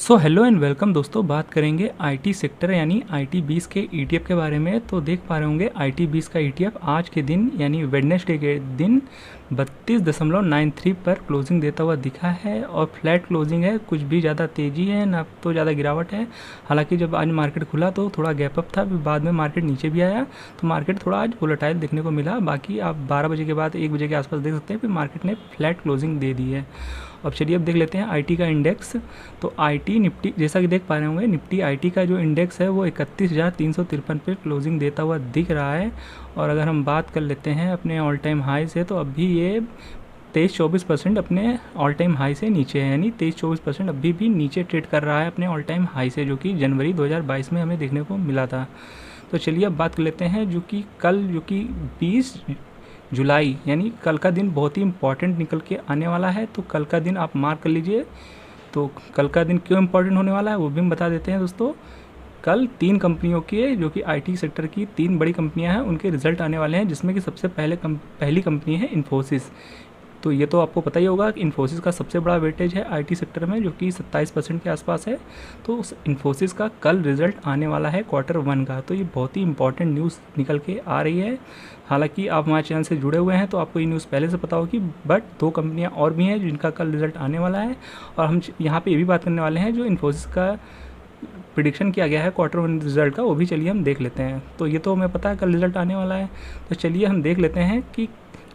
So hello and welcome दोस्तों। बात करेंगे आईटी सेक्टर यानी आईटी 20 के ईटीएफ के बारे में। तो देख पा रहे होंगे आईटी 20 का ईटीएफ आज के दिन यानी वेडनेसडे के दिन 32.93 पर क्लोजिंग देता हुआ दिखा है और फ्लैट क्लोजिंग है। कुछ भी ज़्यादा तेज़ी है ना तो ज़्यादा गिरावट है। हालांकि जब आज मार्केट खुला तो थोड़ा गैप अप था, फिर बाद में मार्केट नीचे भी आया तो मार्केट थोड़ा आज वोलेटाइल देखने को मिला। बाकी आप 12 बजे के बाद 1 बजे के आसपास देख सकते हैं फिर मार्केट ने फ्लैट क्लोजिंग दे दी है। अब चलिए अब देख लेते हैं आईटी का इंडेक्स। तो आईटी निफ्टी जैसा कि देख पा रहे होंगे, निफ्टी आईटी का जो इंडेक्स है वो 31,353 पे क्लोजिंग देता हुआ दिख रहा है। और अगर हम बात कर लेते हैं अपने ऑल टाइम हाई से, तो अभी ये 23-24% अपने ऑल टाइम हाई से नीचे है, यानी 23-24% अभी भी नीचे ट्रेड कर रहा है अपने ऑल टाइम हाई से, जो कि जनवरी 2022 में हमें देखने को मिला था। तो चलिए अब बात कर लेते हैं जो कि कल जो कि 20 जुलाई यानी कल का दिन बहुत ही इंपॉर्टेंट निकल के आने वाला है। तो कल का दिन आप मार्क कर लीजिए। तो कल का दिन क्यों इंपॉर्टेंट होने वाला है वो भी हम बता देते हैं दोस्तों। कल 3 कंपनियों के जो कि आईटी सेक्टर की 3 बड़ी कंपनियां हैं उनके रिजल्ट आने वाले हैं, जिसमें कि सबसे पहली कंपनी है इन्फोसिस। तो ये तो आपको पता ही होगा कि इन्फोसिस का सबसे बड़ा वेटेज है आईटी सेक्टर में, जो कि 27% के आसपास है। तो उस इन्फोसिस का कल रिजल्ट आने वाला है Q1 का। तो ये बहुत ही इंपॉर्टेंट न्यूज़ निकल के आ रही है। हालांकि आप हमारे चैनल से जुड़े हुए हैं तो आपको ये न्यूज़ पहले से पता होगी, बट 2 कंपनियां और भी हैं जिनका कल रिजल्ट आने वाला है। और हम यहाँ पे ये भी बात करने वाले हैं जो इन्फोसिस का प्रिडिक्शन किया गया है Q1 रिजल्ट का, वो भी चलिए हम देख लेते हैं। तो ये तो हमें पता है कल रिजल्ट आने वाला है। तो चलिए हम देख लेते हैं कि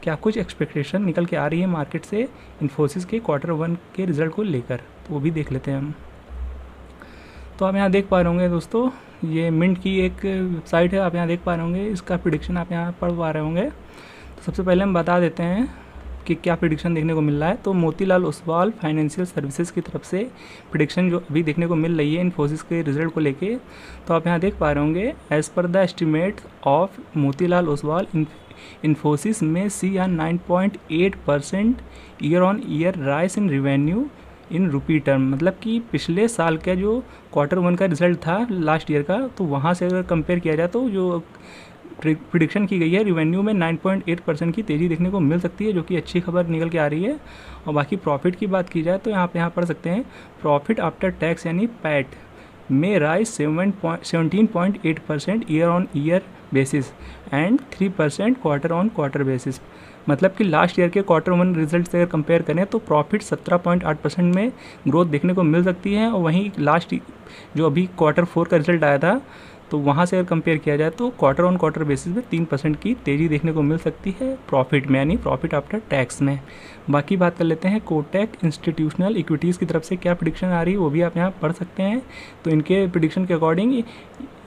क्या कुछ एक्सपेक्टेशन निकल के आ रही है मार्केट से इन्फोसिस के Q1 के रिज़ल्ट को लेकर, तो वो भी देख लेते हैं हम। तो आप यहाँ देख पा रहे होंगे दोस्तों, ये मिंट की एक वेबसाइट है, आप यहाँ देख पा रहे होंगे, इसका प्रिडिक्शन आप यहाँ पढ़ पा रहे होंगे। तो सबसे पहले हम बता देते हैं कि क्या प्रिडिक्शन देखने को मिल रहा है। तो मोतीलाल ओसवाल फाइनेंशियल सर्विसेज की तरफ से प्रिडिक्शन जो अभी देखने को मिल रही है इन्फोसिस के रिजल्ट को लेके, तो आप यहाँ देख पा रहे होंगे, as per the estimate of Motilal Oswal Infosys में सी आ 9.8% year on year rise in revenue in rupee term. मतलब कि पिछले साल का जो Q1 का रिजल्ट था लास्ट ईयर का, तो वहाँ से अगर कंपेयर किया जाए तो जो प्रिडिक्शन की गई है रिवेन्यू में 9.8% की तेज़ी देखने को मिल सकती है, जो कि अच्छी खबर निकल के आ रही है। और बाकी प्रॉफिट की बात की जाए तो यहाँ पढ़ सकते हैं, प्रॉफिट आफ्टर टैक्स यानी पैट में rise 17.8% year on year basis and 3% Q-on-Q basis. मतलब कि लास्ट ईयर के Q1 रिजल्ट से अगर कंपेयर करें तो प्रॉफिट 17.8% में ग्रोथ देखने को मिल सकती है। और वहीं लास्ट जो अभी Q4 का रिजल्ट आया था तो वहाँ से अगर कंपेयर किया जाए तो Q-on-Q बेसिस पे 3% की तेज़ी देखने को मिल सकती है प्रॉफिट में, यानी प्रॉफिट आफ्टर टैक्स में। बाकी बात कर लेते हैं कोटक इंस्टीट्यूशनल इक्विटीज़ की तरफ से क्या प्रिडिक्शन आ रही है वो भी आप यहाँ पढ़ सकते हैं। तो इनके प्रिडिक्शन के according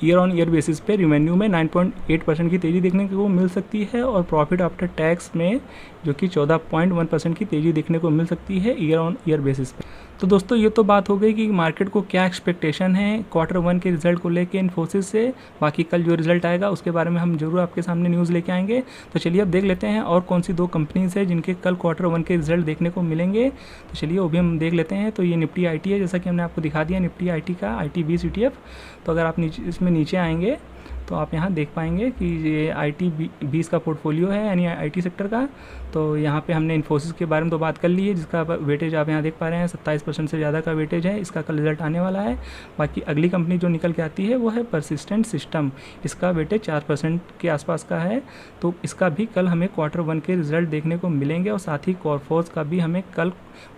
year on year basis पे रिवेन्यू में 9.8% की तेज़ी देखने को मिल सकती है और प्रॉफिट आफ्टर टैक्स में जो कि 14.1% की तेज़ी देखने को मिल सकती है ईयर ऑन ईयर बेसिस पे। तो दोस्तों ये तो बात हो गई कि मार्केट को क्या एक्सपेक्टेशन है Q1 के रिजल्ट को लेके इन्फोसिस से। बाकी कल जो रिजल्ट आएगा उसके बारे में हम जरूर आपके सामने न्यूज़ लेके आएंगे। तो चलिए अब देख लेते हैं और कौन सी 2 कंपनीज है जिनके कल Q1 के रिजल्ट देखने को मिलेंगे। तो चलिए वो भी हम देख लेते हैं। तो ये निफ्टी आईटी है, जैसा कि हमने आपको दिखा दिया निफ्टी आईटी का आईटी 20 ETF। तो अगर आप इसमें नीचे आएंगे तो आप यहाँ देख पाएंगे कि ये आईटी 20 का पोर्टफोलियो है यानी आईटी सेक्टर का। तो यहाँ पे हमने इन्फोसिस के बारे में तो बात कर ली है, जिसका वेटेज आप यहाँ देख पा रहे हैं 27% से ज़्यादा का वेटेज है, इसका कल रिजल्ट आने वाला है। बाकी अगली कंपनी जो निकल के आती है वो है परसिस्टेंट सिस्टम, इसका वेटेज 4% के आसपास का है। तो इसका भी कल हमें Q1 के रिजल्ट देखने को मिलेंगे और साथ ही कॉर्फोर्स का भी हमें कल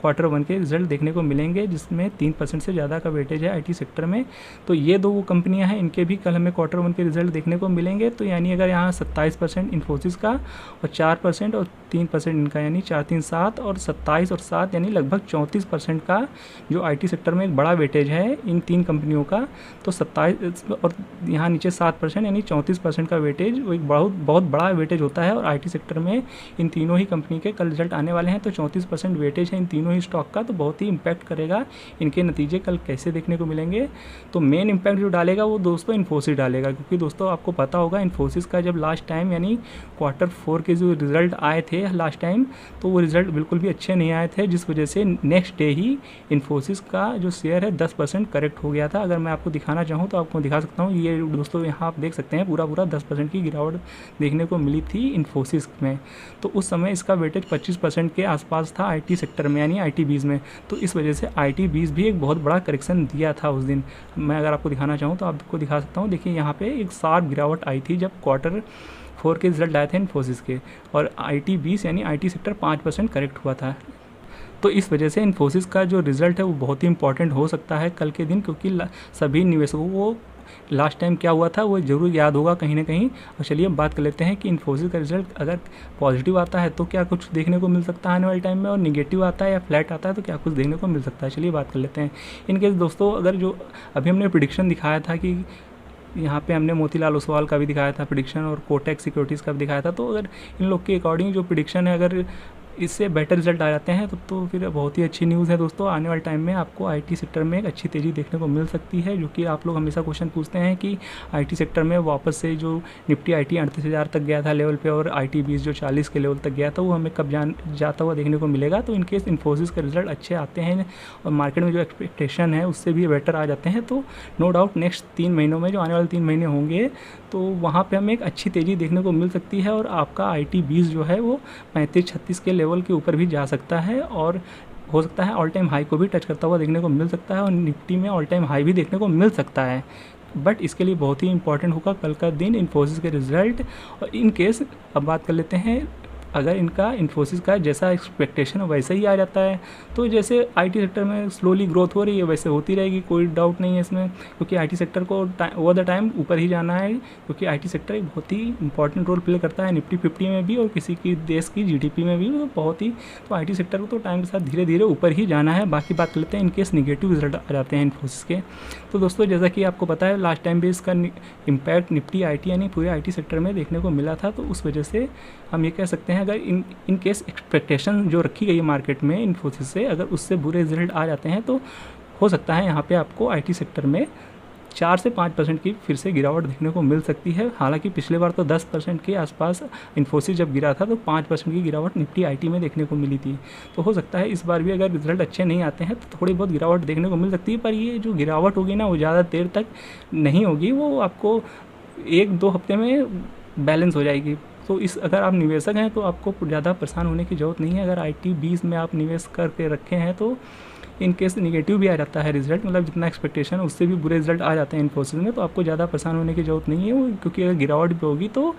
Q1 के रिजल्ट देखने को मिलेंगे, जिसमें 3% से ज़्यादा का वेटेज है आईटी सेक्टर में। तो ये 2 कंपनियां हैं, इनके भी कल हमें Q1 के रिजल्ट देखने को मिलेंगे। तो यानी अगर यहाँ 27% इन्फोसिस का और 4% और 3% इनका, यानी 4, 3, 7 और 27 और 7 यानी लगभग 34% का जो आईटी सेक्टर में एक बड़ा वेटेज है इन 3 कंपनियों का। तो 27 और यहाँ नीचे 7% यानी 34% का वेटेज वो एक बहुत बड़ा वेटेज होता है। और आईटी सेक्टर में इन तीनों ही कंपनी के कल रिजल्ट आने वाले हैं। तो 34% वेटेज है इन तीनों ही स्टॉक का, तो बहुत ही इंपैक्ट करेगा इनके नतीजे कल कैसे देखने को मिलेंगे। तो मेन इंपैक्ट जो डालेगा वो दोस्तों इन्फोसिस डालेगा, क्योंकि दोस्तों आपको पता होगा इन्फोसिस का जब लास्ट टाइम यानी Q4 के जो रिजल्ट आए थे थे लास्ट टाइम, तो वो रिज़ल्ट बिल्कुल भी अच्छे नहीं आए थे, जिस वजह से नेक्स्ट डे ही इन्फोसिस का जो शेयर है 10% करेक्ट हो गया था। अगर मैं आपको दिखाना चाहूँ तो आपको दिखा सकता हूँ, ये दोस्तों यहाँ आप देख सकते हैं पूरा 10% की गिरावट देखने को मिली थी इन्फोसिस में। तो उस समय इसका वेटेज 25% के आसपास था IT सेक्टर में, यानी IT20 में। तो इस वजह से IT20 भी एक बहुत बड़ा करेक्शन दिया था उस दिन। मैं अगर आपको दिखाना चाहूँ तो आपको दिखा सकता हूँ, देखिए यहाँ पे एक शार्प गिरावट आई थी जब Q4 के रिजल्ट आए थे इन्फोसिस के, और IT20 यानी IT सेक्टर 5% करेक्ट हुआ था। तो इस वजह से इन्फोसिस का जो रिज़ल्ट है वो बहुत ही इंपॉर्टेंट हो सकता है कल के दिन, क्योंकि सभी निवेशकों को लास्ट टाइम क्या हुआ था वो ज़रूर याद होगा कहीं ना कहीं। और चलिए अब बात कर लेते हैं कि इन्फोसिस का रिजल्ट अगर पॉजिटिव आता है तो क्या कुछ देखने को मिल सकता है आने वाले टाइम में, और निगेटिव आता है या फ्लैट आता है तो क्या कुछ देखने को मिल सकता है। चलिए बात कर लेते हैं। इनकेस दोस्तों अगर जो अभी हमने प्रिडिक्शन दिखाया था कि यहाँ पे हमने मोतीलाल ओसवाल का भी दिखाया था प्रिडिक्शन और कोटक सिक्योरिटीज़ का भी दिखाया था, तो अगर इन लोग के अकॉर्डिंग जो प्रिडिक्शन है अगर इससे बेटर रिजल्ट आ जाते हैं तो फिर बहुत ही अच्छी न्यूज़ है दोस्तों। आने वाले टाइम में आपको IT सेक्टर में एक अच्छी तेज़ी देखने को मिल सकती है, जो कि आप लोग हमेशा क्वेश्चन पूछते हैं कि IT सेक्टर में वापस से जो निफ्टी IT 38,000 तक गया था लेवल पे, और IT20 जो 40 के लेवल तक गया था, वो हमें कब जाता हुआ देखने को मिलेगा। तो इनकेस इन्फोसिस का रिजल्ट अच्छे आते हैं और मार्केट में जो एक्सपेक्टेशन है उससे भी बेटर आ जाते हैं, तो नो डाउट नेक्स्ट 3 महीनों में, जो आने वाले 3 महीने होंगे, तो वहाँ पे हमें एक अच्छी तेज़ी देखने को मिल सकती है, और आपका IT20 जो है वो 35-36 के लेवल के ऊपर भी जा सकता है, और हो सकता है ऑल टाइम हाई को भी टच करता हुआ देखने को मिल सकता है, और निफ्टी में ऑल टाइम हाई भी देखने को मिल सकता है। बट इसके लिए बहुत ही इंपॉर्टेंट होगा कल का दिन इन्फोसिस के रिजल्ट। और इन केस अब बात कर लेते हैं, अगर इनका इन्फोसिस का जैसा एक्सपेक्टेशन वैसा ही आ जाता है, तो जैसे IT सेक्टर में स्लोली ग्रोथ हो रही है वैसे होती रहेगी, कोई डाउट नहीं है इसमें, क्योंकि IT सेक्टर को ओवर द टाइम ऊपर ही जाना है, क्योंकि IT सेक्टर एक बहुत ही इंपॉर्टेंट रोल प्ले करता है निफ्टी 50 में भी और किसी की देश की GDP में भी, तो बहुत ही, तो IT सेक्टर को तो टाइम के साथ धीरे धीरे ऊपर ही जाना है। बाकी बात लेते हैं इनकेस निगेटिव रिजल्ट आ जाते हैं इन्फोसिस के, तो दोस्तों जैसा कि आपको पता है लास्ट टाइम भी इसका इम्पैक्ट निफ्टी IT यानी पूरे IT सेक्टर में देखने को मिला था, तो उस वजह से हम ये कह सकते हैं अगर इन केस एक्सपेक्टेशन जो रखी गई है मार्केट में इन्फोसिस से, अगर उससे बुरे रिजल्ट आ जाते हैं तो हो सकता है यहाँ पे आपको IT सेक्टर में 4 से 5% की फिर से गिरावट देखने को मिल सकती है। हालांकि पिछले बार तो 10% के आसपास इन्फोसिस जब गिरा था तो 5% की गिरावट निफ्टी IT में देखने को मिली थी। तो हो सकता है इस बार भी अगर रिजल्ट अच्छे नहीं आते हैं तो थोड़ी बहुत गिरावट देखने को मिल सकती है, पर ये जो गिरावट होगी ना वो ज़्यादा देर तक नहीं होगी, वो आपको 1-2 हफ्ते में बैलेंस हो जाएगी। तो इस अगर आप निवेशक हैं तो आपको ज़्यादा परेशान होने की ज़रूरत नहीं है। अगर IT20 में आप निवेश करके रखे हैं तो इन केस निगेटिव भी आ जाता है रिजल्ट, मतलब जितना एक्सपेक्टेशन है उससे भी बुरे रिजल्ट आ जाते हैं इन्फोसिस में, तो आपको ज़्यादा परेशान होने की ज़रूरत नहीं है वो, क्योंकि अगर गिरावट भी होगी तो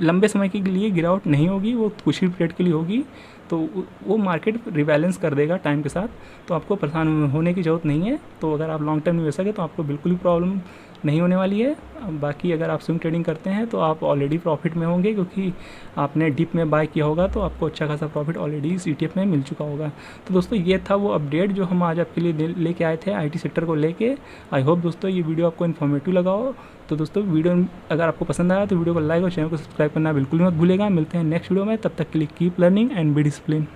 लंबे समय के लिए गिरावट नहीं होगी, वो कुछ ही पीरियड के लिए होगी, तो वो मार्केट रिबैलेंस कर देगा टाइम के साथ, तो आपको परेशान होने की ज़रूरत नहीं है। तो अगर आप लॉन्ग टर्म निवेशक है तो आपको बिल्कुल भी प्रॉब्लम नहीं होने वाली है। बाकी अगर आप स्विंग ट्रेडिंग करते हैं तो आप ऑलरेडी प्रॉफिट में होंगे, क्योंकि आपने डिप में बाय किया होगा तो आपको अच्छा खासा प्रॉफिट ऑलरेडी इस ETF में मिल चुका होगा। तो दोस्तों ये था वो अपडेट जो हम आज आपके लिए लेके आए थे IT सेक्टर को लेके। आई होप दोस्तों ये वीडियो आपको इन्फॉर्मेटिव लगा हो। तो दोस्तों वीडियो अगर आपको पसंद आया तो वीडियो को लाइक और चैनल को सब्सक्राइब करना बिल्कुल मत भूलेगा। मिलते हैं नेक्स्ट वीडियो में, तब तक के लिए keep learning and be discipline.